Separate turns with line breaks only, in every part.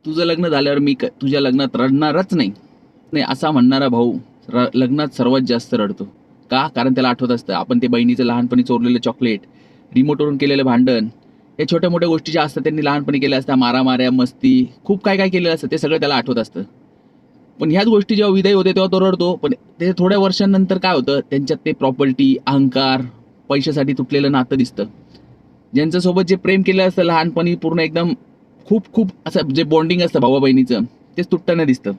तुझं लग्न झाल्यावर मी तुझ्या लग्नात रडणारच नाही. नाही असा म्हणणारा भाऊ लग्नात सर्वात जास्त रडतो. का? कारण त्याला आठवत असतं आपण ते बहिणीचं लहानपणी चोरलेलं चॉकलेट, रिमोटवरून केलेलं भांडण, या छोट्या मोठ्या गोष्टी ज्या असतात त्यांनी लहानपणी केल्या असतात, मारामाऱ्या, मस्ती, खूप काय काय केलेलं असतं, ते सगळं त्याला आठवत असतं. पण ह्याच गोष्टी जेव्हा विदाई होते तेव्हा तो रडतो. पण ते थोड्या वर्षांनंतर काय होतं, त्यांच्यात ते प्रॉपर्टी, अहंकार, पैशासाठी तुटलेलं नातं दिसतं. ज्यांच्यासोबत जे प्रेम केलं असतं लहानपणी, पूर्ण एकदम खूप खूप असं जे बॉन्डिंग असतं भावा बहिणीचं, तेच तुटताना दिसतं.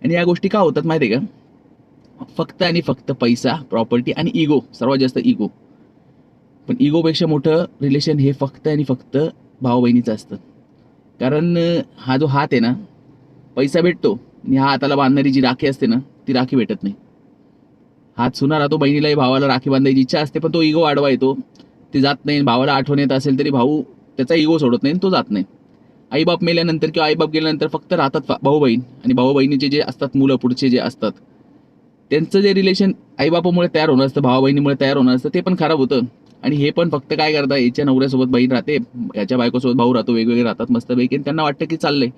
आणि या गोष्टी का होतात माहिती आहे का? फक्त आणि फक्त पैसा, प्रॉपर्टी आणि इगो, सर्वात जास्त इगो. पण इगोपेक्षा मोठं रिलेशन हे फक्त आणि फक्त भाऊ बहिणीचं असतं. कारण हा जो हात आहे ना, पैसा भेटतो आणि हा हाताला बांधणारी जी राखी असते ना, ती राखी भेटत नाही. हात सुना राहतो, बहिणीलाही भावाला राखी बांधायची इच्छा असते, पण तो इगो आडवा येतो, ते जात नाही. भावाला आठवण येत असेल तरी भाऊ त्याचा इगो सोडत नाही, तो जात नाही. आईबाप मेल्यानंतर किंवा आईबाप गेल्यानंतर फक्त राहतात भाऊ बहीण, आणि भाऊ बहिणीचे जे असतात मुलं पुढचे जे असतात, त्यांचं जे रिलेशन आईबापामुळे तयार होणार असतं, भावा बहिणीमुळे तयार होणार असतं, ते पण खराब होतं. आणि हे पण फक्त काय करतात, याच्या नवऱ्यासोबत बहीण राहते, याच्या बायकोसोबत भाऊ राहतो, वेगवेगळे राहतात मस्तपैकी, आणि त्यांना वाटतं की चाललंय.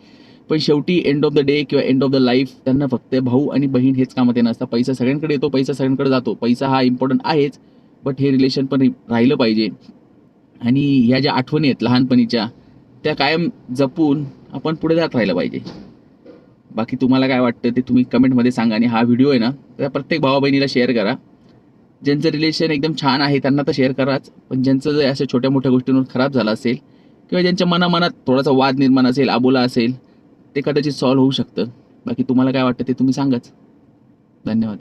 पण शेवटी एंड ऑफ द डे किंवा एंड ऑफ द लाईफ त्यांना फक्त भाऊ आणि बहीण हेच कामात येणं असतं. पैसा सगळ्यांकडे येतो, पैसा सगळ्यांकडे जातो, पैसा हा इम्पॉर्टंट आहेच, बट हे रिलेशन पण राहिलं पाहिजे. आणि ह्या ज्या आठवणी आहेत लहानपणीच्या, त्या कायम जपून आपण पुढे जात राहिलं पाहिजे. बाकी तुम्हाला काय वाटतं ते तुम्ही कमेंटमध्ये सांगा. आणि हा व्हिडिओ आहे ना, त्या प्रत्येक भावा बहिणीला शेअर करा. ज्यांचं रिलेशन एकदम छान आहे त्यांना तर शेअर कराच, पण ज्यांचं जर अशा छोट्या मोठ्या गोष्टींवर खराब झालं असेल किंवा ज्यांच्या मनामनात थोडासा वाद निर्माण असेल, आबोला असेल, ते कदाचित सॉल्व्ह होऊ शकतं. बाकी तुम्हाला काय वाटतं ते तुम्ही सांगाच. धन्यवाद.